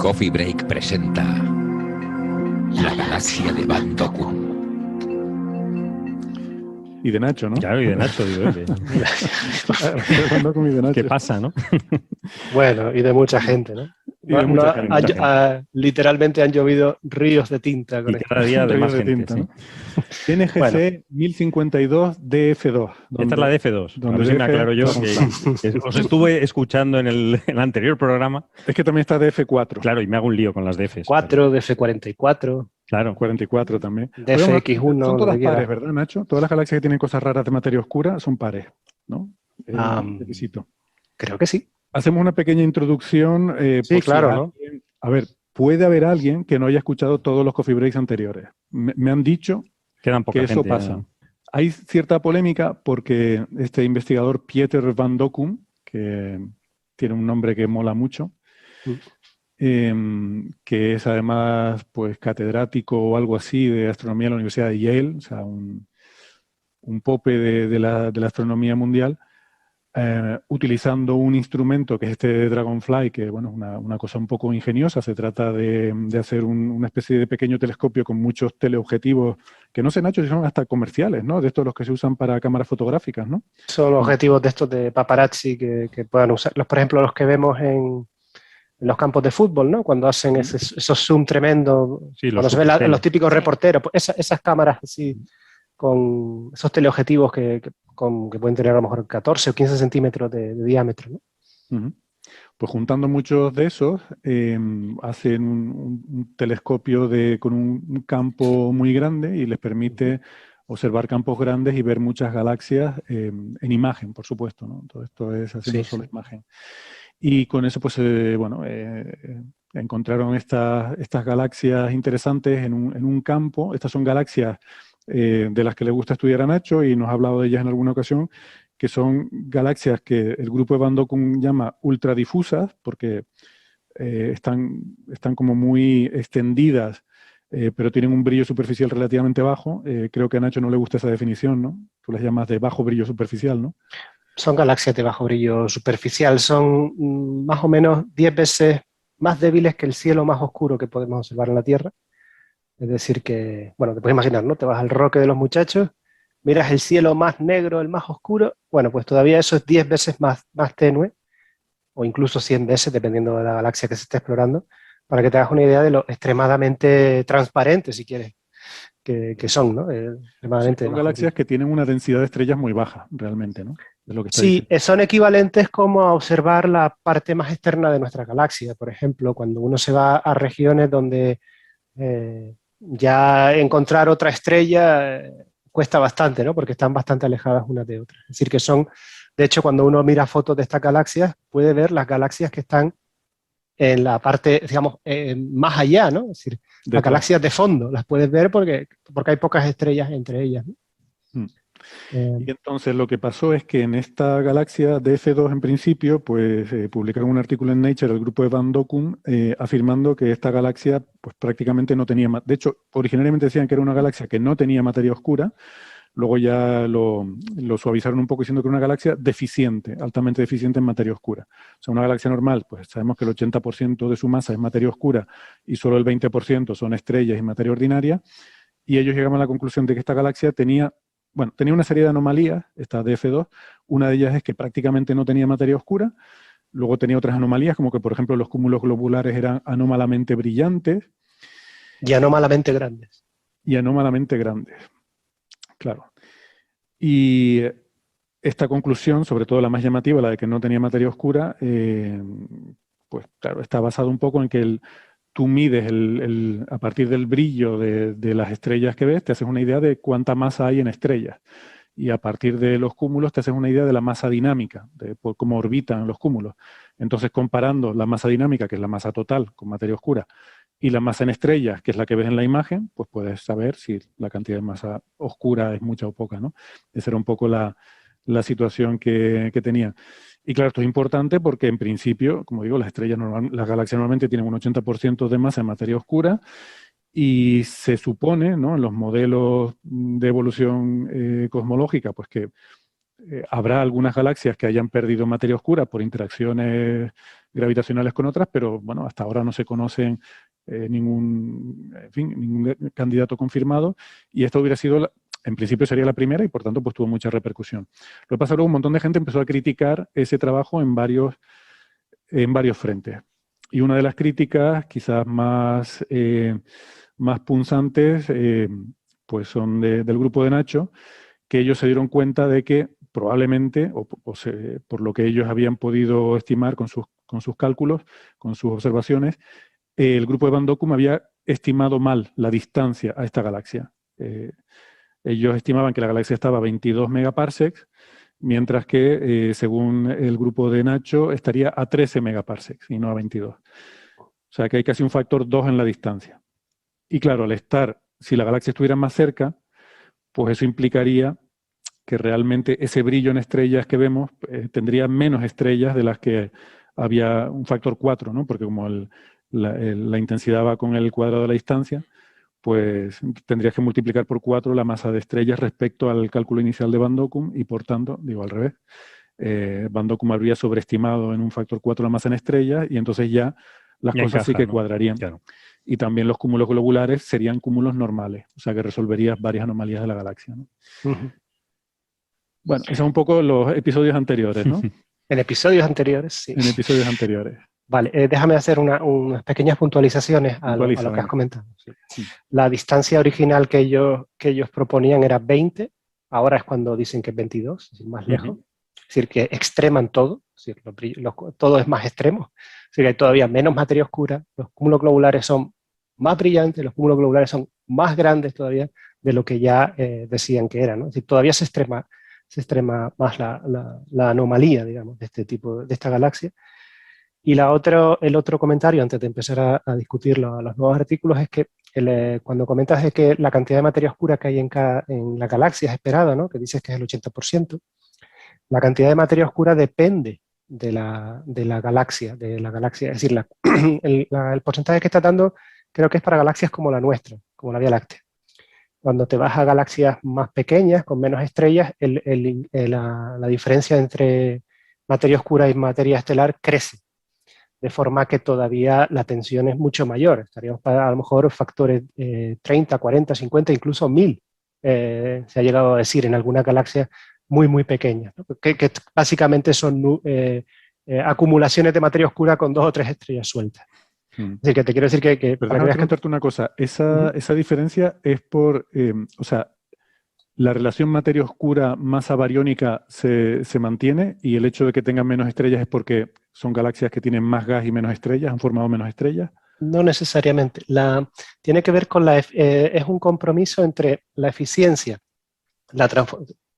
Coffee Break presenta La Galaxia de Van Doku. Y de Nacho, ¿no? Claro, y de Nacho, digo. Van Doku y de Nacho. ¿Qué pasa, no? Bueno, y de mucha gente, ¿no? Y de mucha gente. Literalmente han llovido ríos de tinta con Y cada día de Ríos más de gente, tinta, sí. ¿no? NGC Bueno. 1052 DF2. Esta es la DF2. A ver si me aclaro yo, que os estuve escuchando en el anterior programa. Es que también está DF4. Claro, y me hago un lío con las DFs. 4, DF44, Claro. 44 también. DFX1, Son lo todas que quieras. pares, ¿verdad, Nacho? Todas las galaxias que tienen cosas raras de materia oscura son pares, ¿no? Requisito. Creo que sí. Hacemos una pequeña introducción. Sí, por si claro, ¿no? a ver, puede haber alguien que no haya escuchado todos los coffee breaks anteriores. Me han dicho Quedan poca que eso gente. pasa. Hay cierta polémica porque este investigador Pieter van Dokkum, que tiene un nombre que mola mucho, que es además pues catedrático o algo así de astronomía en la Universidad de Yale, o sea, un pope de la astronomía mundial, utilizando un instrumento que es este Dragonfly, que bueno, es una cosa un poco ingeniosa. Se trata de hacer una especie de pequeño telescopio con muchos teleobjetivos, que no sé, Nacho, si son hasta comerciales, ¿no? De estos los que se usan para cámaras fotográficas, ¿no? Son objetivos de estos de paparazzi que puedan usar. Por ejemplo, los que vemos en los campos de fútbol, ¿no? Cuando hacen esos zoom tremendos, Sí, cuando se ven los típicos reporteros, pues esas cámaras así, con esos teleobjetivos que pueden tener a lo mejor 14 o 15 centímetros de diámetro, ¿no? Pues juntando muchos de esos, hacen un telescopio con un campo muy grande y les permite observar campos grandes y ver muchas galaxias en imagen, por supuesto, ¿no? Todo esto es haciendo solo imagen. Y con eso, pues, encontraron estas galaxias interesantes en un campo. Estas son galaxias de las que le gusta estudiar a Nacho y nos ha hablado de ellas en alguna ocasión, que son galaxias que el grupo de Van Dokkum llama ultradifusas, porque están como muy extendidas, pero tienen un brillo superficial relativamente bajo. Creo que a Nacho no le gusta esa definición, ¿no? Tú las llamas de bajo brillo superficial, ¿no? Son galaxias de bajo brillo superficial, son más o menos 10 veces más débiles que el cielo más oscuro que podemos observar en la Tierra. Es decir que, bueno, te puedes imaginar, ¿no? Te vas al Roque de los Muchachos, miras el cielo más negro, el más oscuro, bueno, pues todavía eso es 10 veces más tenue, o incluso 100 veces, dependiendo de la galaxia que se esté explorando, para que te hagas una idea de lo extremadamente transparente, si quieres, que son, ¿no? Extremadamente son galaxias que tienen una densidad de estrellas muy baja, realmente, ¿no? Es lo que está sí, diciendo. son equivalentes como a observar la parte más externa de nuestra galaxia. Por ejemplo, cuando uno se va a regiones donde ya encontrar otra estrella cuesta bastante, ¿no? Porque están bastante alejadas unas de otras. Es decir, que son, de hecho, cuando uno mira fotos de estas galaxias, puede ver las galaxias que están en la parte, digamos, más allá, ¿no? Es decir, las galaxias de fondo, las puedes ver porque hay pocas estrellas entre ellas, ¿no? Y entonces lo que pasó es que en esta galaxia DF2 en principio, pues publicaron un artículo en Nature, el grupo de Van Dokkum, afirmando que esta galaxia pues prácticamente no tenía, de hecho, originalmente decían que era una galaxia que no tenía materia oscura, luego ya lo suavizaron un poco diciendo que era una galaxia deficiente, altamente deficiente en materia oscura. O sea, una galaxia normal, pues sabemos que el 80% de su masa es materia oscura y solo el 20% son estrellas y materia ordinaria, y ellos llegaron a la conclusión de que esta galaxia tenía una serie de anomalías, esta DF2. Una de ellas es que prácticamente no tenía materia oscura. Luego tenía otras anomalías, como que, por ejemplo, los cúmulos globulares eran anómalamente brillantes. Y anómalamente grandes. Y anómalamente grandes, claro. Y esta conclusión, sobre todo la más llamativa, la de que no tenía materia oscura, pues claro, está basado un poco en que tú mides a partir del brillo de las estrellas que ves, te haces una idea de cuánta masa hay en estrellas. Y a partir de los cúmulos te haces una idea de la masa dinámica, por cómo orbitan los cúmulos. Entonces, comparando la masa dinámica, que es la masa total con materia oscura, y la masa en estrellas, que es la que ves en la imagen, pues puedes saber si la cantidad de masa oscura es mucha o poca, ¿no? Esa era un poco la situación que tenían. Y claro, esto es importante porque en principio, como digo, las galaxias normalmente tienen un 80% de masa en materia oscura y se supone, ¿no?, en los modelos de evolución cosmológica, pues que habrá algunas galaxias que hayan perdido materia oscura por interacciones gravitacionales con otras, pero bueno, hasta ahora no se conocen ningún candidato confirmado, y esta hubiera sido, en principio sería la primera, y por tanto pues tuvo mucha repercusión. Lo que pasa luego, un montón de gente empezó a criticar ese trabajo en varios frentes. Y una de las críticas quizás más punzantes pues son del grupo de Nacho, que ellos se dieron cuenta de que probablemente, por lo que ellos habían podido estimar con sus cálculos, con sus observaciones, el grupo de Van Dokkum había estimado mal la distancia a esta galaxia. Ellos estimaban que la galaxia estaba a 22 megaparsecs, mientras que, según el grupo de Nacho, estaría a 13 megaparsecs y no a 22. O sea que hay casi un factor 2 en la distancia. Y claro, si la galaxia estuviera más cerca, pues eso implicaría que realmente ese brillo en estrellas que vemos tendría menos estrellas de las que había, un factor 4, ¿no? Porque como la intensidad va con el cuadrado de la distancia, pues tendrías que multiplicar por 4 la masa de estrellas respecto al cálculo inicial de Van Dokkum, y por tanto, digo al revés, Van Dokkum habría sobreestimado en un factor 4 la masa en estrellas, y entonces ya las cosas sí que cuadrarían. Claro. Y también los cúmulos globulares serían cúmulos normales, o sea que resolverías varias anomalías de la galaxia, ¿no? Bueno, esos son un poco los episodios anteriores, ¿no? En episodios anteriores, sí. En episodios anteriores. Vale, déjame hacer unas pequeñas puntualizaciones a lo que has comentado. Sí. La distancia original que ellos proponían era 20, ahora es cuando dicen que es 22, es decir, más lejos. Es decir, que extreman todo, es decir, todo es más extremo. Es decir, hay todavía menos materia oscura, los cúmulos globulares son más brillantes, los cúmulos globulares son más grandes todavía de lo que ya decían que eran, ¿no? Es decir, todavía se extrema más la anomalía, digamos, de este tipo, de esta galaxia. Y el otro comentario, antes de empezar a discutir los nuevos artículos, es que cuando comentas de que la cantidad de materia oscura que hay en la galaxia es esperada, ¿no? Que dices que es el 80%, la cantidad de materia oscura depende de la galaxia, es decir, el porcentaje que está dando creo que es para galaxias como la nuestra, como la Vía Láctea. Cuando te vas a galaxias más pequeñas, con menos estrellas, la diferencia entre materia oscura y materia estelar crece, de forma que todavía la tensión es mucho mayor. Estaríamos para a lo mejor factores 30, 40, 50, incluso 1000, se ha llegado a decir en alguna galaxia muy, muy pequeñas, ¿no? que básicamente son acumulaciones de materia oscura con 2 o 3 estrellas sueltas. Es decir, que te quiero decir que pero déjame contarte una cosa. Esa diferencia es por, o sea, la relación materia oscura-masa bariónica se mantiene, y el hecho de que tengan menos estrellas es porque son galaxias que tienen más gas y menos estrellas, han formado menos estrellas. No necesariamente. Tiene que ver con es un compromiso entre la eficiencia,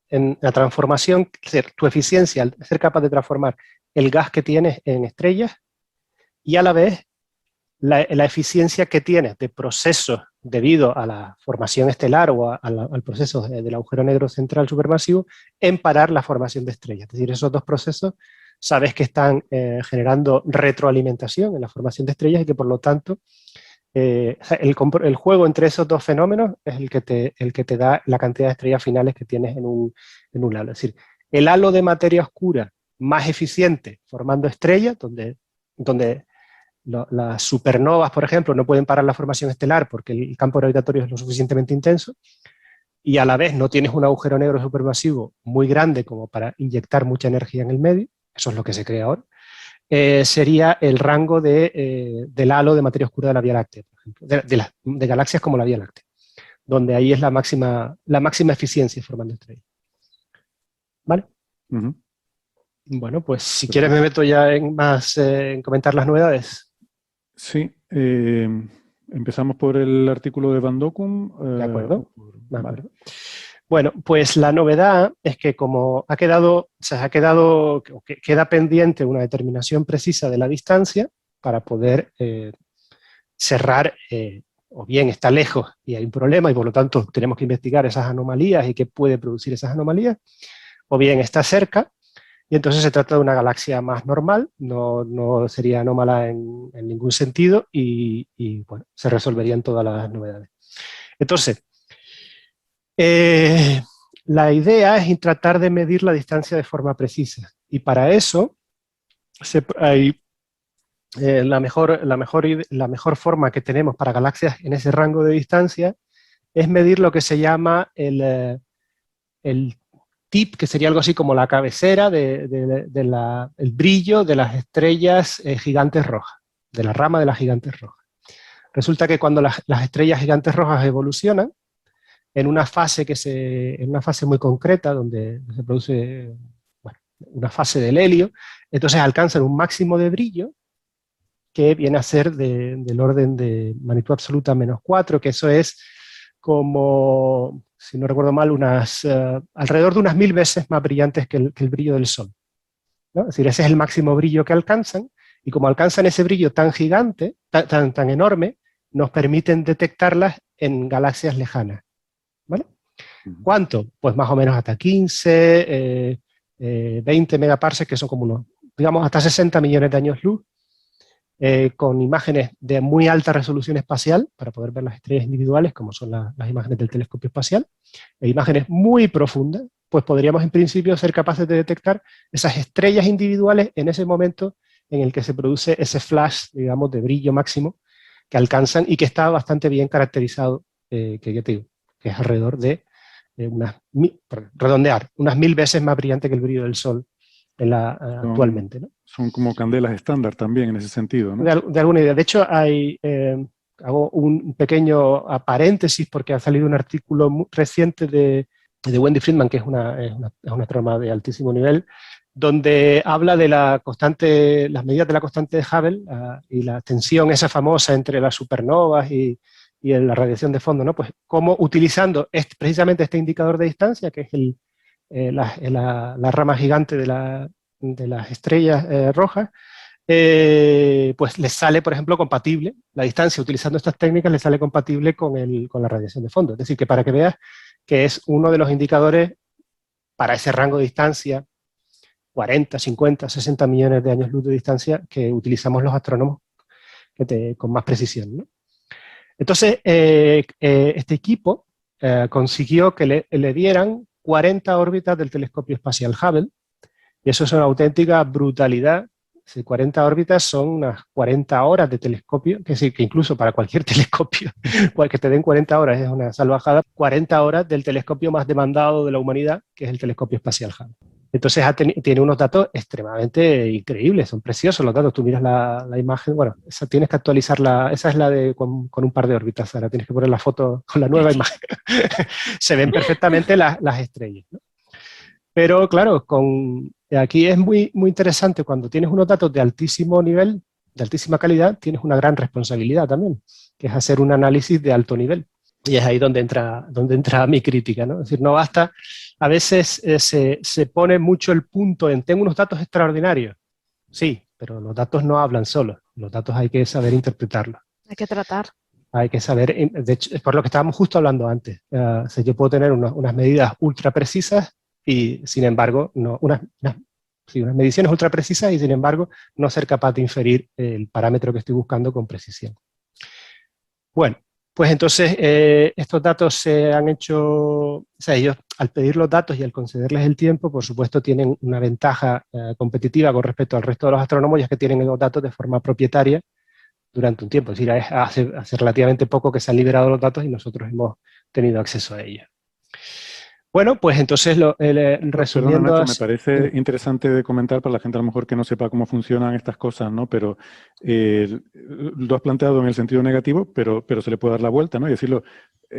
en la transformación, es decir, tu eficiencia al ser capaz de transformar el gas que tienes en estrellas, y a la vez la eficiencia que tienes de procesos debido a la formación estelar o al proceso del agujero negro central supermasivo en parar la formación de estrellas. Es decir, esos dos procesos sabes que están generando retroalimentación en la formación de estrellas, y que por lo tanto el juego entre esos dos fenómenos es el que te da la cantidad de estrellas finales que tienes en un halo. Es decir, el halo de materia oscura más eficiente formando estrellas, donde las supernovas, por ejemplo, no pueden parar la formación estelar porque el campo gravitatorio es lo suficientemente intenso, y a la vez no tienes un agujero negro supermasivo muy grande como para inyectar mucha energía en el medio, eso es lo que se cree ahora, sería el rango del halo de materia oscura de la Vía Láctea, por ejemplo, de galaxias como la Vía Láctea, donde ahí es la máxima eficiencia formando estrellas. ¿Vale? Bueno, pues si quieres me meto ya en comentar las novedades. Sí, empezamos por el artículo de Van Dokkum. De acuerdo. Vale. Bueno, pues la novedad es que como queda pendiente una determinación precisa de la distancia para poder cerrar, o bien está lejos y hay un problema y por lo tanto tenemos que investigar esas anomalías y qué puede producir esas anomalías, o bien está cerca. Y entonces se trata de una galaxia más normal, no sería anómala en ningún sentido, y bueno, se resolverían todas las novedades. Entonces, La idea es tratar de medir la distancia de forma precisa. Y para eso hay la mejor forma que tenemos para galaxias en ese rango de distancia es medir lo que se llama el tip, que sería algo así como la cabecera el brillo de las estrellas gigantes rojas, de la rama de las gigantes rojas. Resulta que cuando las estrellas gigantes rojas evolucionan, en una fase muy concreta, donde se produce una fase del helio, entonces alcanzan un máximo de brillo que viene a ser del orden de magnitud absoluta -4, que eso es como, si no recuerdo mal, alrededor de unas 1000 veces más brillantes que el brillo del Sol, ¿no? Es decir, ese es el máximo brillo que alcanzan, y como alcanzan ese brillo tan gigante, tan enorme, nos permiten detectarlas en galaxias lejanas, ¿vale? ¿Cuánto? Pues más o menos hasta 15, 20 megaparsecs, que son como unos, digamos, hasta 60 millones de años luz, con imágenes de muy alta resolución espacial, para poder ver las estrellas individuales, como son las imágenes del telescopio espacial, e imágenes muy profundas, pues podríamos en principio ser capaces de detectar esas estrellas individuales en ese momento en el que se produce ese flash, digamos, de brillo máximo que alcanzan y que está bastante bien caracterizado, que ya te digo, que es alrededor de redondear, unas 1000 veces más brillante que el brillo del Sol actualmente, ¿no? Son como candelas estándar también en ese sentido, ¿no? De alguna idea. De hecho, hago un pequeño paréntesis porque ha salido un artículo muy reciente de Wendy Friedman, que es una astrónoma de altísimo nivel, donde habla de las medidas de la constante de Hubble y la tensión esa famosa entre las supernovas y la radiación de fondo, ¿no? Pues cómo utilizando precisamente este indicador de distancia, que es la rama gigante de las estrellas rojas, pues les sale, por ejemplo, compatible, la distancia utilizando estas técnicas les sale compatible con la radiación de fondo. Es decir, que para que veas que es uno de los indicadores para ese rango de distancia, 40, 50, 60 millones de años luz de distancia, que utilizamos los astrónomos con más precisión, ¿no? Entonces, este equipo consiguió que le dieran 40 órbitas del telescopio espacial Hubble, y eso es una auténtica brutalidad. 40 órbitas son unas 40 horas de telescopio, que sí, que incluso para cualquier telescopio, que te den 40 horas es una salvajada. 40 horas del telescopio más demandado de la humanidad, que es el telescopio espacial Hubble. Entonces tiene unos datos extremadamente increíbles, son preciosos los datos. Tú miras la imagen, bueno, tienes que actualizarla, esa es la de con un par de órbitas, ahora tienes que poner la foto con la nueva imagen. Se ven perfectamente las estrellas, ¿no? Pero claro, aquí es muy, muy interesante cuando tienes unos datos de altísimo nivel, de altísima calidad, tienes una gran responsabilidad también, que es hacer un análisis de alto nivel. Y es ahí donde entra mi crítica, ¿no? Es decir, no basta, a veces se pone mucho el punto en tengo unos datos extraordinarios. Sí, pero los datos no hablan solos, los datos hay que saber interpretarlos. Hay que tratar. Hay que saber, de hecho, es por lo que estábamos justo hablando antes. O sea, yo puedo tener unas medidas ultra precisas y, sin embargo, unas mediciones ultra precisas y, sin embargo, no ser capaz de inferir el parámetro que estoy buscando con precisión. Bueno, pues entonces estos datos se han hecho, o sea, ellos al pedir los datos y al concederles el tiempo, por supuesto tienen una ventaja competitiva con respecto al resto de los astrónomos, ya que tienen los datos de forma propietaria durante un tiempo. Es decir, hace relativamente poco que se han liberado los datos y nosotros hemos tenido acceso a ellos. Bueno, pues entonces resumiendo... Perdona, Nacho, me parece interesante de comentar para la gente a lo mejor que no sepa cómo funcionan estas cosas, ¿no? Pero lo has planteado en el sentido negativo, pero se le puede dar la vuelta, ¿no? Y decirlo,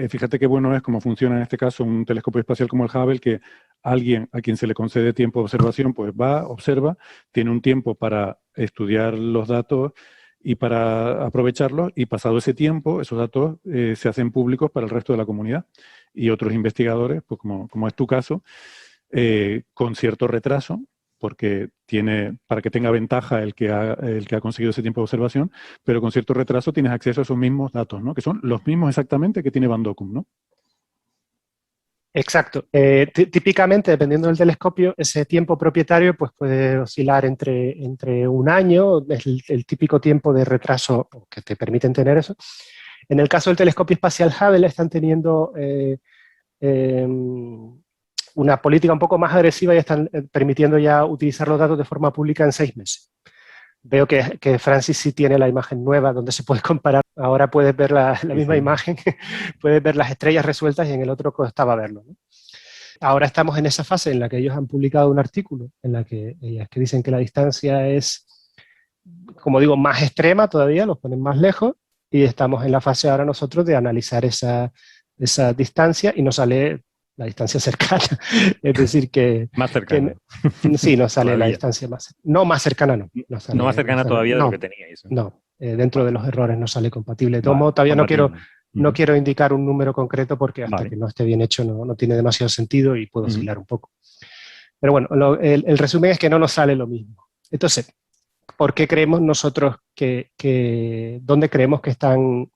fíjate qué bueno es cómo funciona en este caso un telescopio espacial como el Hubble, que alguien a quien se le concede tiempo de observación, pues va, observa, tiene un tiempo para estudiar los datos y para aprovecharlos, y pasado ese tiempo, esos datos se hacen públicos para el resto de la comunidad. Y otros investigadores, pues como es tu caso, con cierto retraso, porque para que tenga ventaja el que ha conseguido ese tiempo de observación, pero con cierto retraso tienes acceso a esos mismos datos, ¿no? Que son los mismos exactamente que tiene Van Dockum, ¿no? Exacto. Típicamente, dependiendo del telescopio, ese tiempo propietario pues, puede oscilar entre un año, es el típico tiempo de retraso que te permiten tener eso. En el caso del telescopio espacial Hubble están teniendo una política un poco más agresiva y están permitiendo ya utilizar los datos de forma pública en 6 meses. Veo que Francis sí tiene la imagen nueva donde se puede comparar. Ahora puedes ver la misma imagen, puedes ver las estrellas resueltas y en el otro costaba verlo, ¿no? Ahora estamos en esa fase en la que ellos han publicado un artículo en la que ellas que dicen que la distancia es, como digo, más extrema todavía, los ponen más lejos, y estamos en la fase ahora nosotros de analizar esa distancia y nos sale la distancia cercana. Es decir, que... Más cercana. Sí, nos sale la distancia más... No, más cercana no. No más cercana todavía de lo que teníais. No, dentro de los errores no sale compatible. De todo modo, todavía no quiero indicar un número concreto porque hasta que no esté bien hecho no tiene demasiado sentido y puedo oscilar un poco. Pero bueno, el resumen es que no nos sale lo mismo. Entonces, ¿por qué creemos nosotros dónde creemos que están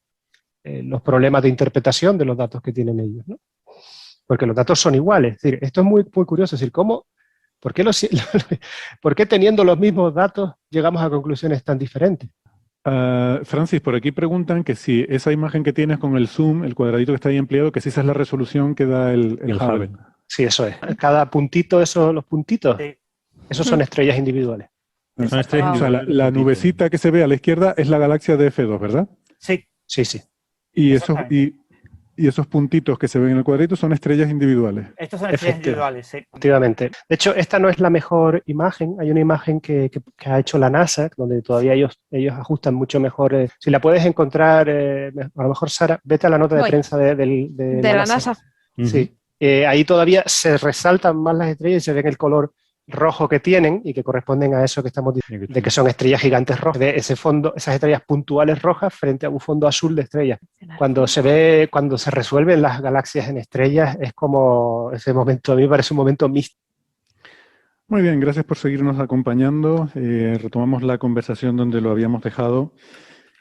los problemas de interpretación de los datos que tienen ellos, ¿no? Porque los datos son iguales. Es decir, esto es muy, muy curioso. Es decir, ¿por qué teniendo los mismos datos llegamos a conclusiones tan diferentes? Francis, por aquí preguntan que si esa imagen que tienes con el zoom, el cuadradito que está ahí empleado, que si esa es la resolución que da el Hubble. Sí, eso es. Cada puntito, los puntitos, esos son estrellas individuales. Son estrellas individuales. O sea, la nubecita que se ve a la izquierda es la galaxia de F2, ¿verdad? Sí. Sí. Y esos puntitos que se ven en el cuadrito son estrellas individuales. Estos son estrellas individuales, sí. Efectivamente. De hecho, esta no es la mejor imagen. Hay una imagen que ha hecho la NASA, donde todavía ellos ajustan mucho mejor. Si la puedes encontrar, a lo mejor, Sara, vete a la nota de prensa de la NASA. Sí. Ahí todavía se resaltan más las estrellas y se ven el color rojo que tienen y que corresponden a eso que estamos diciendo, de que son estrellas gigantes rojas, de ese fondo, esas estrellas puntuales rojas frente a un fondo azul de estrellas. Cuando se resuelven las galaxias en estrellas, es como ese momento, a mí me parece un momento místico. Muy bien, gracias por seguirnos acompañando. Retomamos la conversación donde lo habíamos dejado,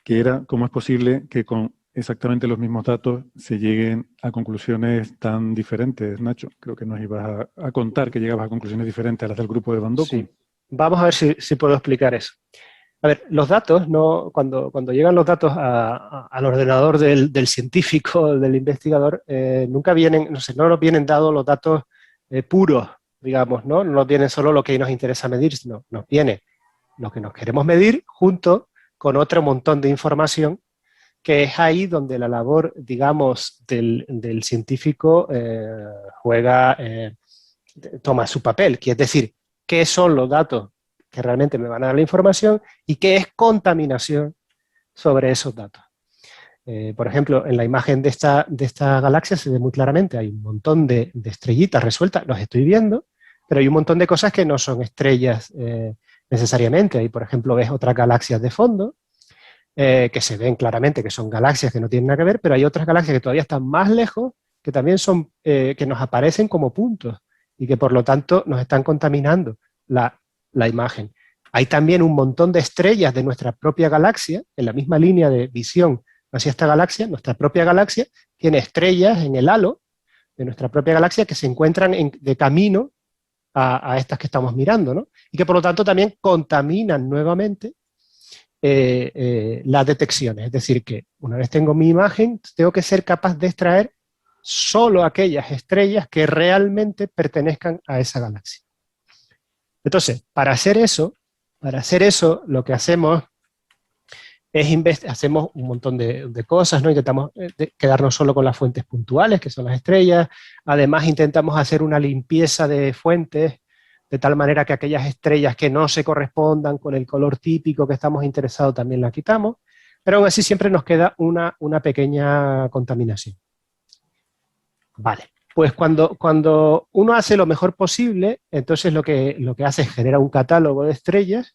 que era cómo es posible que con exactamente los mismos datos se lleguen a conclusiones tan diferentes. Nacho, creo que nos ibas a contar que llegabas a conclusiones diferentes a las del grupo de Van Doku. Sí. Vamos a ver si puedo explicar eso. A ver, los datos, cuando llegan los datos al ordenador del científico, del investigador, nunca vienen, no nos vienen dados los datos puros, digamos, ¿no? No nos viene solo lo que nos interesa medir, sino nos viene lo que nos queremos medir junto con otro montón de información, que es ahí donde la labor, digamos, del científico toma su papel, que es decir, qué son los datos que realmente me van a dar la información y qué es contaminación sobre esos datos. Por ejemplo, en la imagen de esta galaxia se ve muy claramente, hay un montón de estrellitas resueltas, los estoy viendo, pero hay un montón de cosas que no son estrellas necesariamente. Ahí, por ejemplo, ves otras galaxias de fondo, que se ven claramente que son galaxias que no tienen nada que ver, pero hay otras galaxias que todavía están más lejos, que también son, que nos aparecen como puntos y que por lo tanto nos están contaminando la imagen. Hay también un montón de estrellas de nuestra propia galaxia, en la misma línea de visión hacia esta galaxia. Nuestra propia galaxia tiene estrellas en el halo de nuestra propia galaxia que se encuentran de camino a estas que estamos mirando, ¿no? Y que por lo tanto también contaminan nuevamente las detecciones. Es decir, que una vez tengo mi imagen, tengo que ser capaz de extraer solo aquellas estrellas que realmente pertenezcan a esa galaxia. Entonces, para hacer eso, lo que hacemos es hacemos un montón de cosas, ¿no? Intentamos quedarnos solo con las fuentes puntuales, que son las estrellas. Además, intentamos hacer una limpieza de fuentes, de tal manera que aquellas estrellas que no se correspondan con el color típico que estamos interesados también las quitamos, pero aún así siempre nos queda una pequeña contaminación. Vale, pues cuando uno hace lo mejor posible, entonces lo que hace es generar un catálogo de estrellas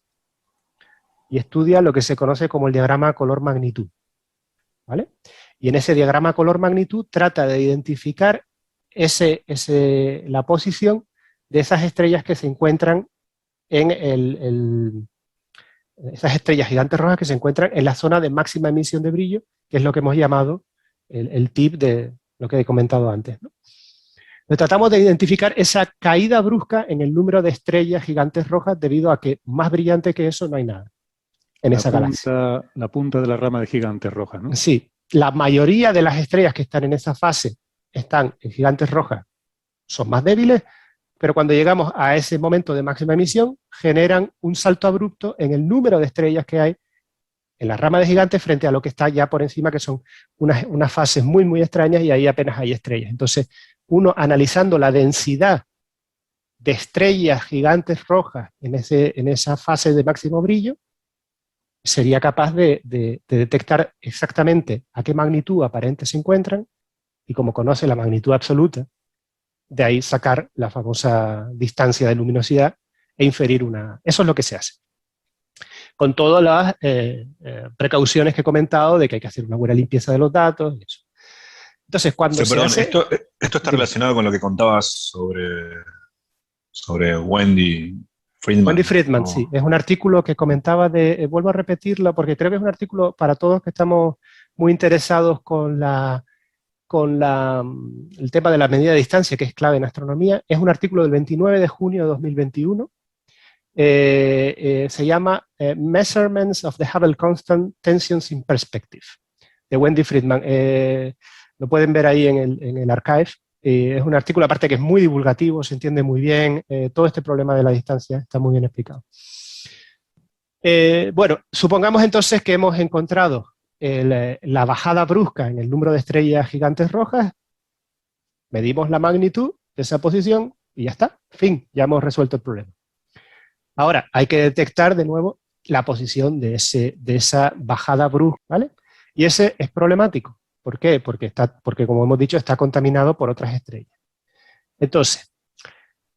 y estudia lo que se conoce como el diagrama color-magnitud, ¿vale? Y en ese diagrama color-magnitud trata de identificar la posición de esas estrellas que se encuentran esas estrellas gigantes rojas que se encuentran en la zona de máxima emisión de brillo, que es lo que hemos llamado el tip de lo que he comentado antes, ¿no? Entonces, tratamos de identificar esa caída brusca en el número de estrellas gigantes rojas debido a que más brillante que eso no hay nada en esa galaxia. La punta de la rama de gigantes rojas, ¿no? Sí, la mayoría de las estrellas que están en esa fase están en gigantes rojas son más débiles, pero cuando llegamos a ese momento de máxima emisión, generan un salto abrupto en el número de estrellas que hay en la rama de gigantes frente a lo que está ya por encima, que son unas fases muy, muy extrañas, y ahí apenas hay estrellas. Entonces, uno analizando la densidad de estrellas gigantes rojas en esa fase de máximo brillo, sería capaz de detectar exactamente a qué magnitud aparente se encuentran, y como conoce la magnitud absoluta, de ahí sacar la famosa distancia de luminosidad e inferir una... Eso es lo que se hace. Con todas las precauciones que he comentado de que hay que hacer una buena limpieza de los datos y eso. Entonces, cuando sí, esto está relacionado con lo que contabas sobre Wendy Friedman. Wendy Friedman, ¿no? sí. Es un artículo que comentaba vuelvo a repetirlo porque creo que es un artículo para todos que estamos muy interesados con el tema de la medida de distancia, que es clave en astronomía. Es un artículo del 29 de junio de 2021. Se llama Measurements of the Hubble Constant Tensions in Perspective, de Wendy Friedman. Lo pueden ver ahí en el archive. Es un artículo, aparte que es muy divulgativo, se entiende muy bien, todo este problema de la distancia está muy bien explicado. Bueno, supongamos entonces que hemos encontrado la bajada brusca en el número de estrellas gigantes rojas, medimos la magnitud de esa posición y ya está, fin, ya hemos resuelto el problema. Ahora, hay que detectar de nuevo la posición de esa bajada brusca, ¿vale? Y ese es problemático. ¿Por qué? Porque como hemos dicho, está contaminado por otras estrellas. Entonces,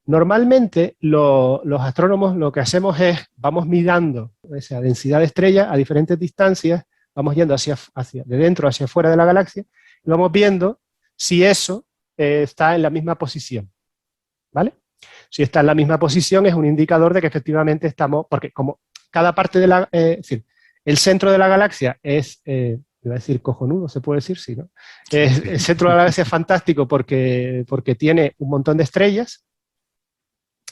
normalmente los astrónomos lo que hacemos es, vamos midiendo esa densidad de estrellas a diferentes distancias, vamos yendo de dentro hacia afuera de la galaxia, y vamos viendo si eso está en la misma posición, ¿vale? Si está en la misma posición es un indicador de que efectivamente estamos, porque como cada parte de la, es decir, el centro de la galaxia es, iba a decir cojonudo, se puede decir, sí, ¿no? El centro de la galaxia es fantástico porque tiene un montón de estrellas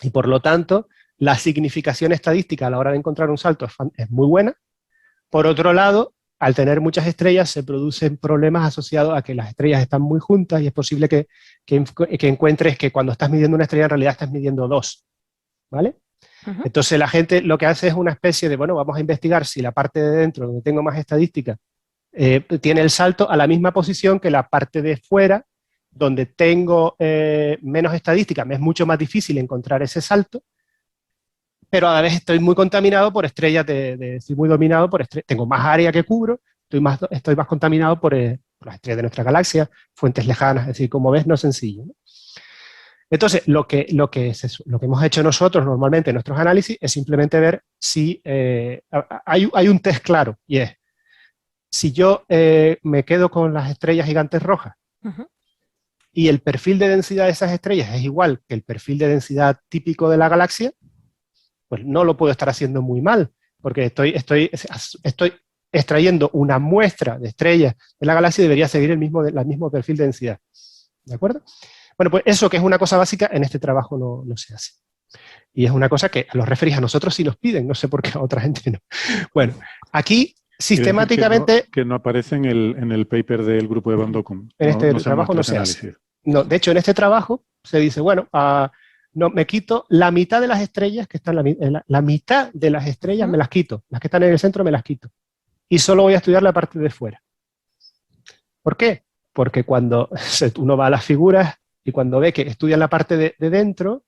y por lo tanto la significación estadística a la hora de encontrar un salto es muy buena. Por otro lado, al tener muchas estrellas se producen problemas asociados a que las estrellas están muy juntas y es posible que encuentres que cuando estás midiendo una estrella en realidad estás midiendo dos, ¿vale? Uh-huh. Entonces la gente lo que hace es una especie de, bueno, vamos a investigar si la parte de dentro, donde tengo más estadística, tiene el salto a la misma posición que la parte de fuera, donde tengo menos estadística. Me es mucho más difícil encontrar ese salto, pero a la vez estoy muy contaminado por estrellas, estoy muy dominado por estrellas, tengo más área que cubro, estoy más contaminado por las estrellas de nuestra galaxia, fuentes lejanas, es decir, como ves, no es sencillo, ¿no? Entonces, lo que hemos hecho nosotros normalmente en nuestros análisis es simplemente ver si hay un test claro, y es, si yo me quedo con las estrellas gigantes rojas, uh-huh, y el perfil de densidad de esas estrellas es igual que el perfil de densidad típico de la galaxia, pues no lo puedo estar haciendo muy mal, porque estoy extrayendo una muestra de estrellas de la galaxia y debería seguir el mismo perfil de densidad. ¿De acuerdo? Bueno, pues eso, que es una cosa básica, en este trabajo no se hace. Y es una cosa que a los referees a nosotros sí nos piden, no sé por qué a otra gente no. Bueno, aquí sistemáticamente... Que no aparece en el paper del grupo de Van Dokkum. En este trabajo no se hace. No, de hecho, en este trabajo se dice, bueno, no, me quito la mitad de las estrellas que están la mitad de las estrellas me las quito, las que están en el centro me las quito. Y solo voy a estudiar la parte de fuera. ¿Por qué? Porque cuando uno va a las figuras y cuando ve que estudian la parte de dentro,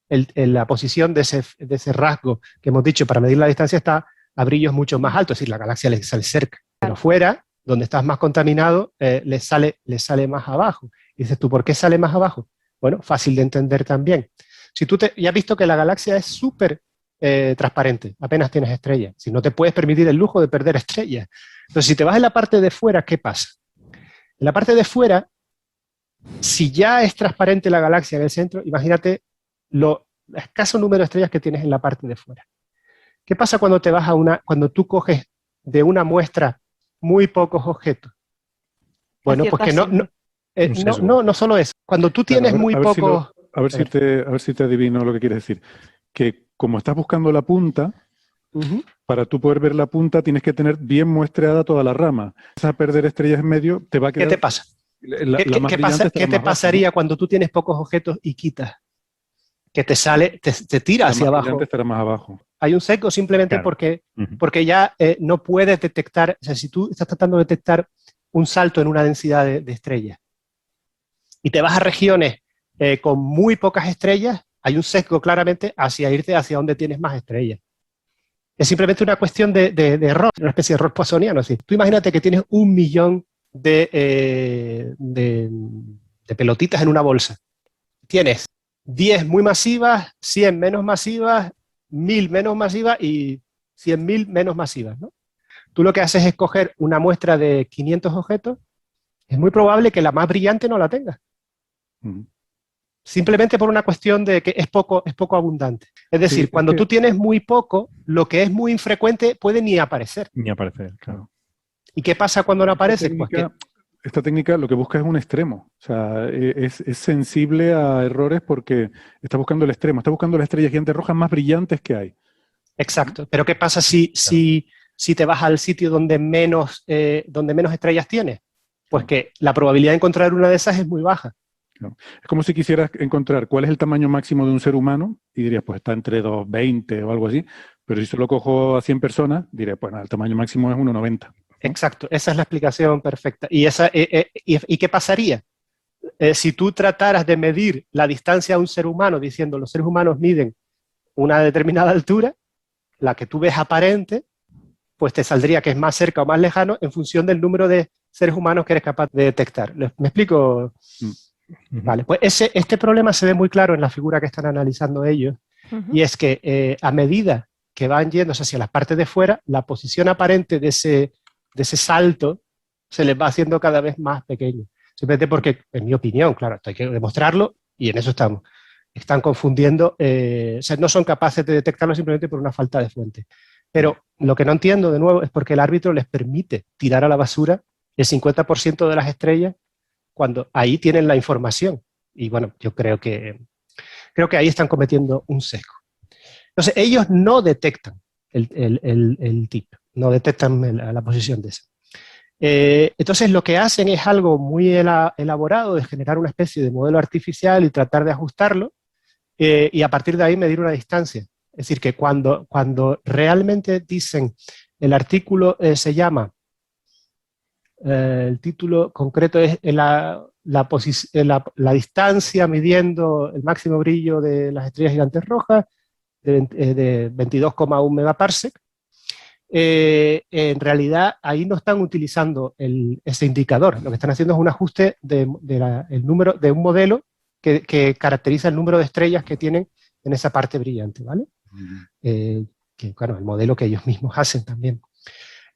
la posición de ese rasgo que hemos dicho para medir la distancia está a brillos mucho más altos, es decir, la galaxia le sale cerca. Pero fuera, donde estás más contaminado, le sale más abajo. Y dices tú, ¿por qué sale más abajo? Bueno, fácil de entender también. Si tú ya has visto que la galaxia es súper transparente, apenas tienes estrellas. Si no te puedes permitir el lujo de perder estrellas. Entonces, si te vas en la parte de fuera, ¿qué pasa? En la parte de fuera, si ya es transparente la galaxia en el centro, imagínate lo escaso número de estrellas que tienes en la parte de fuera. ¿Qué pasa cuando te vas cuando tú coges de una muestra muy pocos objetos? Bueno, pues que no solo eso. Cuando tú tienes muy pocos... A ver si te adivino lo que quieres decir. Que como estás buscando la punta, uh-huh, para tú poder ver la punta tienes que tener bien muestreada toda la rama. Si vas a perder estrellas en medio, te va a quedar... ¿Qué te pasa? ¿Qué te pasaría cuando tú tienes pocos objetos y quitas? Que te tira hacia abajo. La más brillante estará más abajo. Hay un sesgo simplemente porque ya no puedes detectar, o sea, si tú estás tratando de detectar un salto en una densidad de estrellas y te vas a regiones con muy pocas estrellas, hay un sesgo claramente hacia irte hacia donde tienes más estrellas. Es simplemente una cuestión de error, una especie de error poissoniano. Así. Tú imagínate que tienes 1 millón de pelotitas en una bolsa. Tienes 10 muy masivas, 100 menos masivas, 1000 menos masivas y 100.000 menos masivas, ¿no? Tú lo que haces es coger una muestra de 500 objetos, es muy probable que la más brillante no la tengas. Simplemente por una cuestión de que es poco abundante. Es decir, cuando tú tienes muy poco, lo que es muy infrecuente puede ni aparecer. Ni aparecer, claro. ¿Y qué pasa cuando no aparece? Esta técnica lo que busca es un extremo. O sea, es sensible a errores porque está buscando el extremo. Está buscando las estrellas gigantes rojas más brillantes que hay. Exacto. Pero ¿qué pasa si te vas al sitio donde menos estrellas tienes? Pues que la probabilidad de encontrar una de esas es muy baja. Es como si quisieras encontrar cuál es el tamaño máximo de un ser humano y dirías, pues está entre 2,20 o algo así, pero si solo cojo a 100 personas, diré, pues nada, el tamaño máximo es 1,90. ¿no? Exacto, esa es la explicación perfecta. ¿Y qué pasaría? Si tú trataras de medir la distancia a un ser humano diciendo los seres humanos miden una determinada altura, la que tú ves aparente, pues te saldría que es más cerca o más lejano en función del número de seres humanos que eres capaz de detectar. ¿Me explico? Vale, pues este problema se ve muy claro en la figura que están analizando ellos, y es que a medida que van yéndose hacia las partes de fuera, la posición aparente de ese salto se les va haciendo cada vez más pequeño. Simplemente porque, en mi opinión, claro, esto hay que demostrarlo y en eso estamos. Están confundiendo, o sea, no son capaces de detectarlo simplemente por una falta de fuente. Pero lo que no entiendo, de nuevo, es porque el árbitro les permite tirar a la basura el 50% de las estrellas cuando ahí tienen la información. Y bueno, yo creo que ahí están cometiendo un sesgo. Entonces, ellos no detectan el tip, no detectan la posición de esa. Entonces, lo que hacen es algo muy elaborado de generar una especie de modelo artificial y tratar de ajustarlo y a partir de ahí medir una distancia. Es decir, que cuando realmente dicen, el artículo se llama, el título concreto es la distancia midiendo el máximo brillo de las estrellas gigantes rojas de 22,1 megaparsec. En realidad ahí no están utilizando ese indicador, lo que están haciendo es un ajuste el número de un modelo que caracteriza el número de estrellas que tienen en esa parte brillante, ¿vale? Que, bueno, el modelo que ellos mismos hacen también.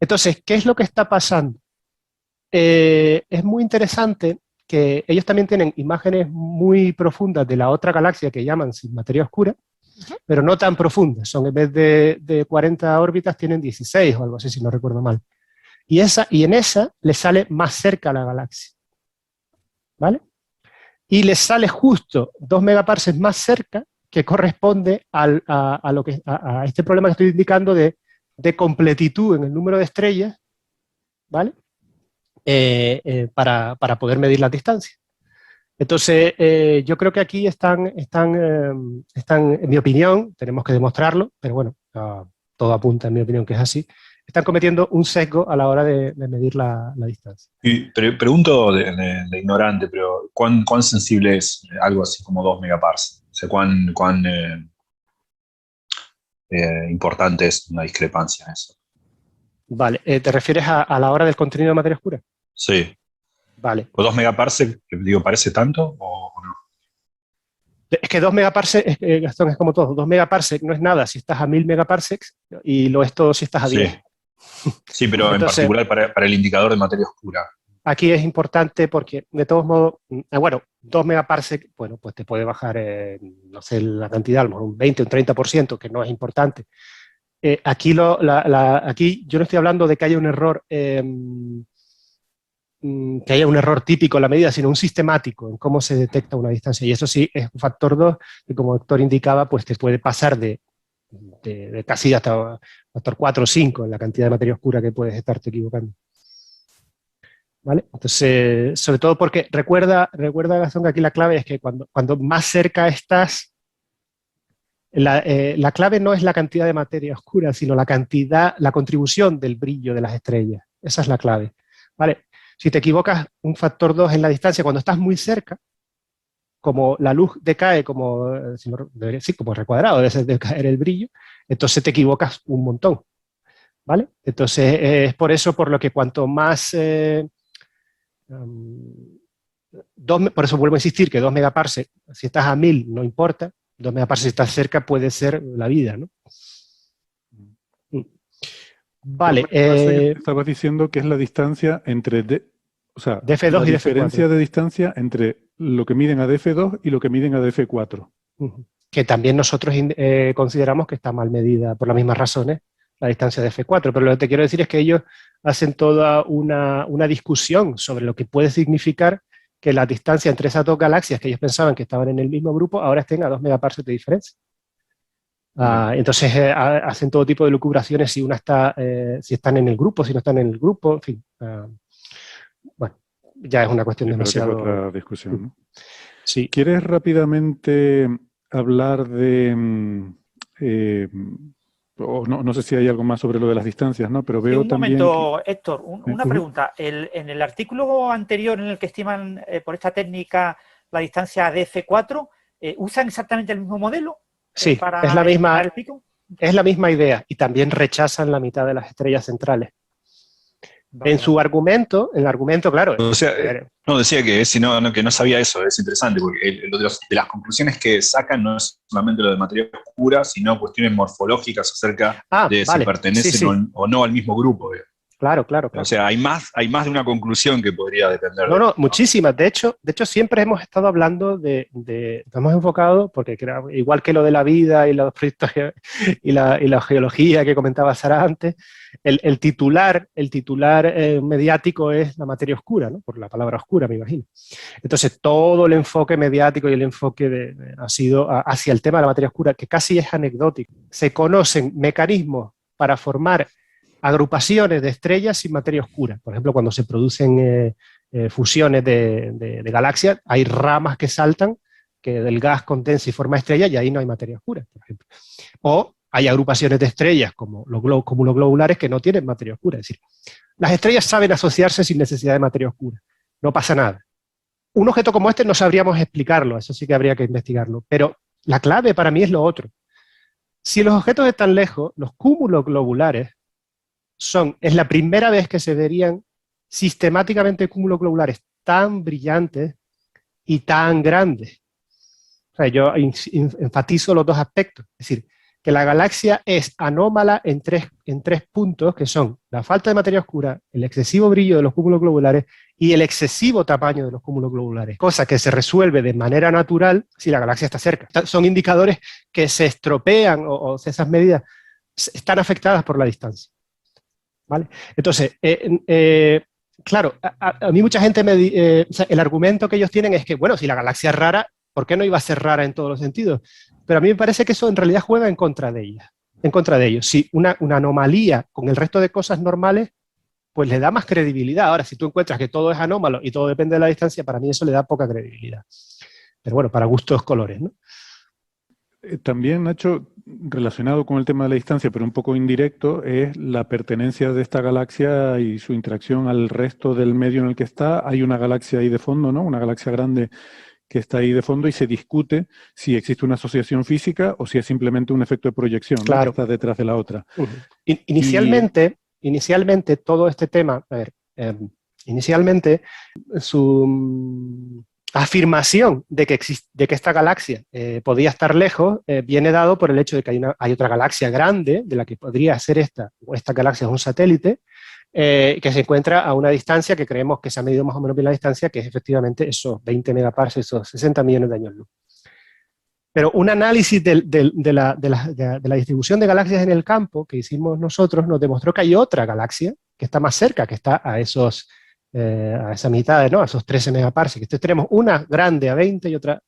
Entonces, ¿qué es lo que está pasando? Es muy interesante que ellos también tienen imágenes muy profundas de la otra galaxia que llaman sin materia oscura, pero no tan profundas. Son, en vez de 40 órbitas, tienen 16 o algo así, si no recuerdo mal. Y en esa les sale más cerca la galaxia, ¿vale? Y les sale justo 2 megaparsecs más cerca, que corresponde a este problema que estoy indicando de completitud en el número de estrellas, ¿vale? Para poder medir las distancias. Entonces, yo creo que aquí están, en mi opinión, tenemos que demostrarlo, pero bueno, todo apunta en mi opinión que es así, están cometiendo un sesgo a la hora de medir la distancia. Y pregunto de ignorante, pero ¿cuán sensible es algo así como 2 megaparsecs? O sea, ¿cuán importante es una discrepancia en eso? Vale, ¿te refieres a la hora del contenido de materia oscura? Sí. Vale. ¿O 2 megaparsecs, digo, parece tanto o no? Es que 2 megaparsecs, Gastón, es como todo. 2 megaparsecs no es nada si estás a 1000 megaparsecs y lo es todo si estás a 10. Sí, pero entonces, en particular para el indicador de materia oscura. Aquí es importante porque, de todos modos, bueno, 2 megaparsecs, bueno, pues te puede bajar, no sé, la cantidad, a lo mejor un 20 o un 30%, que no es importante. Aquí yo no estoy hablando de que haya un error típico en la medida, sino un sistemático en cómo se detecta una distancia. Y eso sí es un factor 2, que como Héctor indicaba, pues te puede pasar de casi hasta factor 4 o 5 en la cantidad de materia oscura que puedes estarte equivocando. ¿vale? Entonces, sobre todo porque recuerda Gastón, que aquí la clave es que cuando más cerca estás, la clave no es la cantidad de materia oscura, sino la contribución del brillo de las estrellas. Esa es la clave, ¿vale? Si te equivocas un factor 2 en la distancia, cuando estás muy cerca, como la luz decae como recuadrado, debe decaer el brillo, entonces te equivocas un montón, ¿vale? Entonces es por eso por lo que cuanto más... por eso vuelvo a insistir que 2 megaparsecs, si estás a 1000 no importa, 2 megaparsecs si estás cerca puede ser la vida, ¿no? Vale. Estabas diciendo que es la distancia entre DF2 la y diferencia DF4. de distancia entre lo que miden a DF2 y lo que miden a DF4. Que también nosotros consideramos que está mal medida por las mismas razones la distancia de F4, pero lo que te quiero decir es que ellos hacen toda una discusión sobre lo que puede significar que la distancia entre esas dos galaxias que ellos pensaban que estaban en el mismo grupo ahora estén a 2 megaparsecs de diferencia. Entonces hacen todo tipo de lucubraciones si una está, si están en el grupo, si no están en el grupo, en fin. Bueno, ya es una cuestión demasiado... Pero que es otra discusión, ¿no? Sí. ¿Quieres rápidamente hablar de... no sé si hay algo más sobre lo de las distancias, ¿no? Pero veo un también... momento, Héctor, una pregunta. En el artículo anterior en el que estiman por esta técnica la distancia de F4, ¿usan exactamente el mismo modelo? Sí, para es la misma, el pico. es la misma idea y también rechazan la mitad de las estrellas centrales. Vale, en su argumento, claro. O sea, no decía que que no sabía eso, es interesante, porque lo de las conclusiones que sacan no es solamente lo de materia oscura, sino cuestiones morfológicas acerca de si pertenecen o no al mismo grupo. Claro. O sea, hay más de una conclusión que podría depender. No, muchísimas. De hecho, siempre hemos estado hablando hemos enfocado, porque igual que lo de la vida y la geología que comentaba Sara antes, el titular mediático es la materia oscura, ¿no? Por la palabra oscura, me imagino. Entonces, todo el enfoque mediático y el enfoque ha sido hacia el tema de la materia oscura, que casi es anecdótico. Se conocen mecanismos para formar agrupaciones de estrellas sin materia oscura. Por ejemplo, cuando se producen fusiones de galaxias, hay ramas que saltan, que del gas condensa y forma estrellas, y ahí no hay materia oscura, por ejemplo. O hay agrupaciones de estrellas, como los cúmulos globulares, que no tienen materia oscura. Es decir, las estrellas saben asociarse sin necesidad de materia oscura. No pasa nada. Un objeto como este no sabríamos explicarlo, eso sí que habría que investigarlo. Pero la clave para mí es lo otro. Si los objetos están lejos, los cúmulos globulares es la primera vez que se verían sistemáticamente cúmulos globulares tan brillantes y tan grandes. O sea, yo enfatizo los dos aspectos. Es decir, que la galaxia es anómala en tres puntos, que son la falta de materia oscura, el excesivo brillo de los cúmulos globulares y el excesivo tamaño de los cúmulos globulares, cosa que se resuelve de manera natural si la galaxia está cerca. Son indicadores que se estropean o esas medidas están afectadas por la distancia. ¿Vale? Entonces, claro, a mí mucha gente el argumento que ellos tienen es que, bueno, si la galaxia es rara, ¿por qué no iba a ser rara en todos los sentidos? Pero a mí me parece que eso en realidad juega en contra de ella, en contra de ellos. Si una anomalía con el resto de cosas normales, pues le da más credibilidad. Ahora, si tú encuentras que todo es anómalo y todo depende de la distancia, para mí eso le da poca credibilidad. Pero bueno, para gustos colores, ¿no? También, Nacho, relacionado con el tema de la distancia, pero un poco indirecto, es la pertenencia de esta galaxia y su interacción al resto del medio en el que está. Hay una galaxia ahí de fondo, ¿no? Una galaxia grande que está ahí de fondo y se discute si existe una asociación física o si es simplemente un efecto de proyección, ¿no? Claro. Que está detrás de la otra. Inicialmente todo este tema, inicialmente su afirmación de que esta galaxia podía estar lejos viene dado por el hecho de que hay otra galaxia grande de la que podría ser esta galaxia es un satélite que se encuentra a una distancia que creemos que se ha medido más o menos bien la distancia, que es efectivamente esos 20 megaparsecs, esos 60 millones de años luz. Pero un análisis de la distribución de galaxias en el campo que hicimos nosotros nos demostró que hay otra galaxia que está más cerca, que está a esa mitad, ¿no? A esos 13 megaparsecs. Entonces tenemos una grande a 20 y otra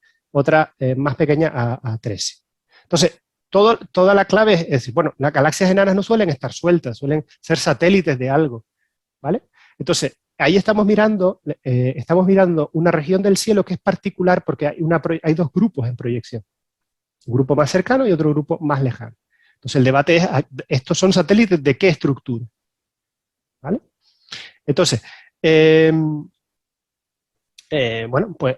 más pequeña a 13. Entonces, toda la clave es decir, bueno, las galaxias enanas no suelen estar sueltas, suelen ser satélites de algo, ¿vale? Entonces, ahí estamos mirando una región del cielo que es particular porque hay dos grupos en proyección. Un grupo más cercano y otro grupo más lejano. Entonces el debate es, ¿estos son satélites de qué estructura? ¿Vale? Entonces, bueno, pues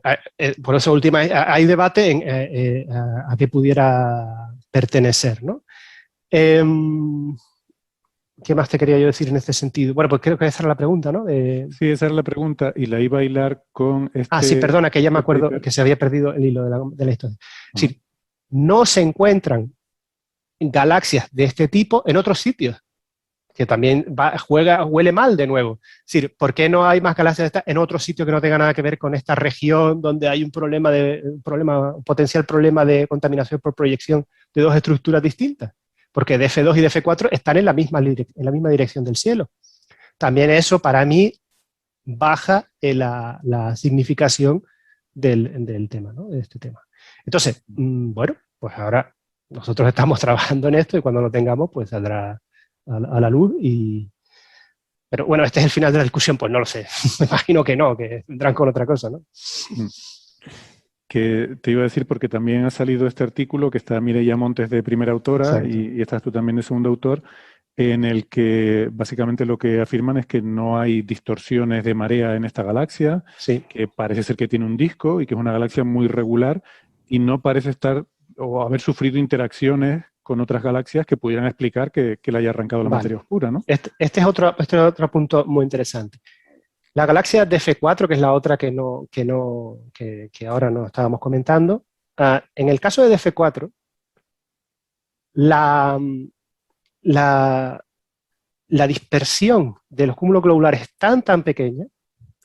por eso última hay debate en a qué pudiera pertenecer, ¿no? ¿Qué más te quería yo decir en este sentido? Bueno, pues creo que esa era la pregunta, ¿no? Sí, esa era la pregunta y la iba a hilar con este... Ah, sí, perdona, que ya me acuerdo que se había perdido el hilo de la historia. Es decir, no se encuentran galaxias de este tipo en otros sitios, que también huele mal de nuevo. Es decir, ¿por qué no hay más galaxias de estas en otro sitio que no tenga nada que ver con esta región donde hay un potencial problema de contaminación por proyección de dos estructuras distintas? Porque DF2 y DF4 están en la misma dirección del cielo. También eso, para mí, baja la significación del tema, ¿no? De este tema. Entonces, bueno, pues ahora nosotros estamos trabajando en esto y cuando lo tengamos, pues saldrá a la luz. Pero bueno, este es el final de la discusión, pues no lo sé. Me imagino que no, que vendrán con otra cosa, ¿no? Que te iba a decir porque también ha salido este artículo que está Mireia Montes de primera autora y estás tú también de segundo autor, en el que básicamente lo que afirman es que no hay distorsiones de marea en esta galaxia, que parece ser que tiene un disco y que es una galaxia muy regular y no parece estar o haber sufrido interacciones con otras galaxias que pudieran explicar que le haya arrancado la materia oscura, ¿no? Este es otro punto muy interesante. La galaxia DF4, que es la otra que ahora no estábamos comentando, en el caso de DF4, la dispersión de los cúmulos globulares es tan pequeña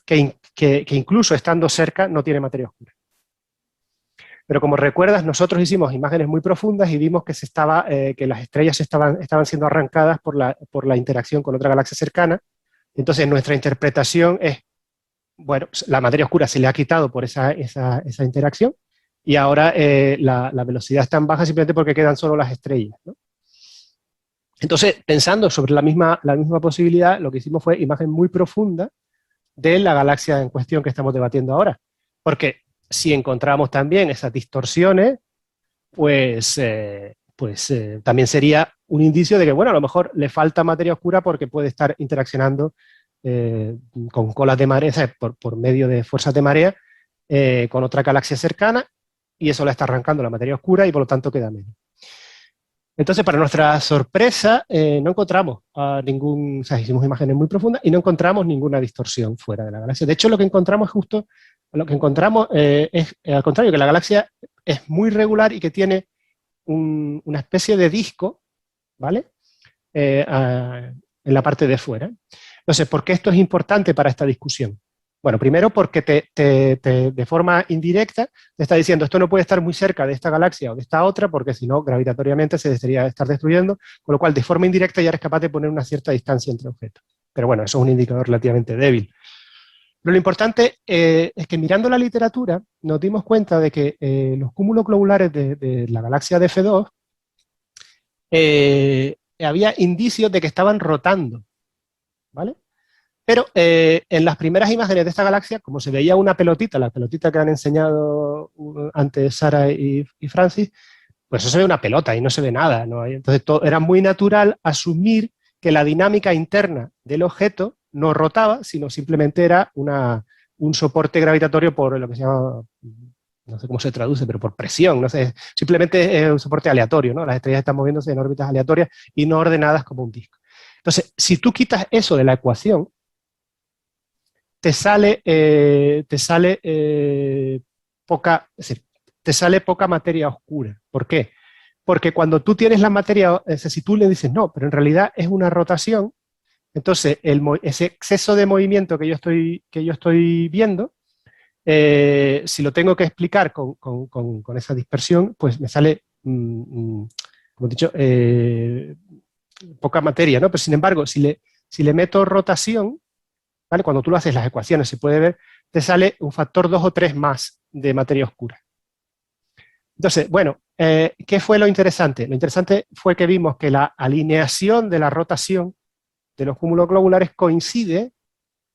que incluso estando cerca no tiene materia oscura. Pero como recuerdas, nosotros hicimos imágenes muy profundas y vimos que las estrellas estaban siendo arrancadas por la interacción con otra galaxia cercana. Entonces nuestra interpretación es, bueno, la materia oscura se le ha quitado por esa interacción y ahora la velocidad es tan baja simplemente porque quedan solo las estrellas, ¿no? Entonces, pensando sobre la misma posibilidad, lo que hicimos fue imagen muy profunda de la galaxia en cuestión que estamos debatiendo ahora. Porque si encontramos también esas distorsiones, pues también sería un indicio de que, bueno, a lo mejor le falta materia oscura porque puede estar interaccionando con colas de marea, por medio de fuerzas de marea, con otra galaxia cercana, y eso le está arrancando la materia oscura y por lo tanto queda menos. Entonces, para nuestra sorpresa, no encontramos hicimos imágenes muy profundas y no encontramos ninguna distorsión fuera de la galaxia. De hecho, lo que encontramos es al contrario, que la galaxia es muy regular y que tiene una especie de disco, ¿vale? En la parte de fuera. Entonces, ¿por qué esto es importante para esta discusión? Bueno, primero porque de forma indirecta te está diciendo esto no puede estar muy cerca de esta galaxia o de esta otra porque si no, gravitatoriamente se debería estar destruyendo, con lo cual de forma indirecta ya eres capaz de poner una cierta distancia entre objetos. Pero bueno, eso es un indicador relativamente débil. Pero lo importante es que mirando la literatura nos dimos cuenta de que los cúmulos globulares de la galaxia DF2 había indicios de que estaban rotando, ¿vale? Pero en las primeras imágenes de esta galaxia, como se veía una pelotita, la pelotita que han enseñado antes Sara y Francis, pues eso se ve una pelota y no se ve nada, ¿no? Entonces era muy natural asumir que la dinámica interna del objeto no rotaba, sino simplemente era un soporte gravitatorio por lo que se llama, no sé cómo se traduce, pero por presión, no sé, simplemente es un soporte aleatorio, ¿no? Las estrellas están moviéndose en órbitas aleatorias y no ordenadas como un disco. Entonces, si tú quitas eso de la ecuación, te sale poca materia oscura. ¿Por qué? Porque cuando tú tienes la materia, si tú le dices no, pero en realidad es una rotación, entonces ese exceso de movimiento que yo estoy viendo, si lo tengo que explicar con esa dispersión, pues me sale, como he dicho, poca materia, ¿no? Pero sin embargo, si le meto rotación, ¿vale? Cuando tú lo haces las ecuaciones, se puede ver, te sale un factor 2 o 3 más de materia oscura. Entonces, bueno, ¿qué fue lo interesante? Lo interesante fue que vimos que la alineación de la rotación de los cúmulos globulares coincide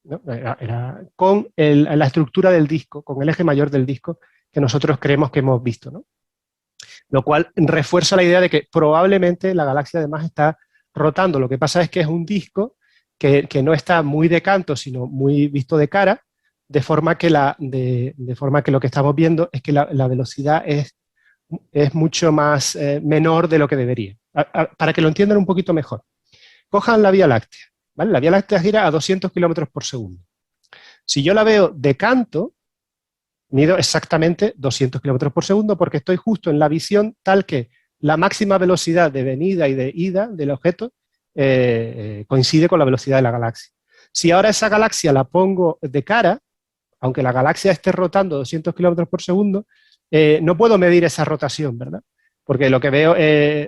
¿no? Era con la estructura del disco, con el eje mayor del disco que nosotros creemos que hemos visto, ¿no? Lo cual refuerza la idea de que probablemente la galaxia además está rotando. Lo que pasa es que es un disco que no está muy de canto, sino muy visto de cara, de forma que lo que estamos viendo es que la velocidad es mucho más menor de lo que debería. Para que lo entiendan un poquito mejor, cojan la Vía Láctea, ¿vale? La Vía Láctea gira a 200 kilómetros por segundo. Si yo la veo de canto, mido exactamente 200 kilómetros por segundo porque estoy justo en la visión tal que la máxima velocidad de venida y de ida del objeto coincide con la velocidad de la galaxia. Si ahora esa galaxia la pongo de cara, aunque la galaxia esté rotando 200 kilómetros por segundo, no puedo medir esa rotación, ¿verdad? Porque lo que veo,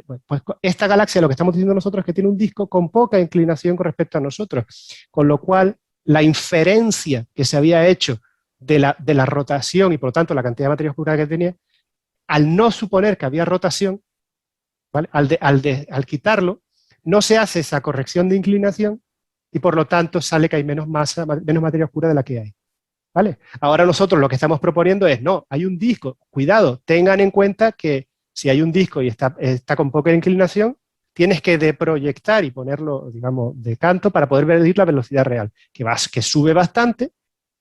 pues esta galaxia, lo que estamos diciendo nosotros es que tiene un disco con poca inclinación con respecto a nosotros, con lo cual la inferencia que se había hecho de la rotación y por lo tanto la cantidad de materia oscura que tenía, al no suponer que había rotación, ¿vale? Al quitarlo, no se hace esa corrección de inclinación y por lo tanto sale que hay menos masa, menos materia oscura de la que hay. ¿Vale? Ahora nosotros lo que estamos proponiendo es, no, hay un disco, cuidado, tengan en cuenta que si hay un disco y está con poca inclinación, tienes que deproyectar y ponerlo, digamos, de canto para poder medir la velocidad real, que sube bastante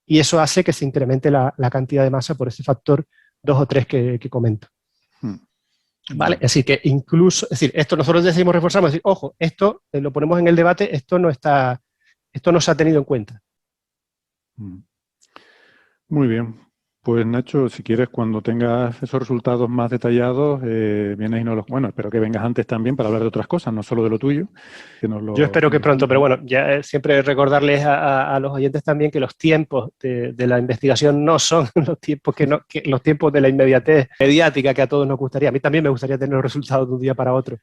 y eso hace que se incremente la cantidad de masa por ese factor 2 o 3 que comento. ¿Vale? Es decir, que incluso, es decir, esto nosotros decidimos reforzamos, decir, ojo, esto lo ponemos en el debate, esto no se ha tenido en cuenta. Muy bien. Pues Nacho, si quieres, cuando tengas esos resultados más detallados, vienes y nos los... Bueno, espero que vengas antes también para hablar de otras cosas, no solo de lo tuyo. Yo espero que pronto, pero bueno, ya siempre recordarles a los oyentes también que los tiempos de la investigación no son los tiempos los tiempos de la inmediatez mediática que a todos nos gustaría. A mí también me gustaría tener los resultados de un día para otro.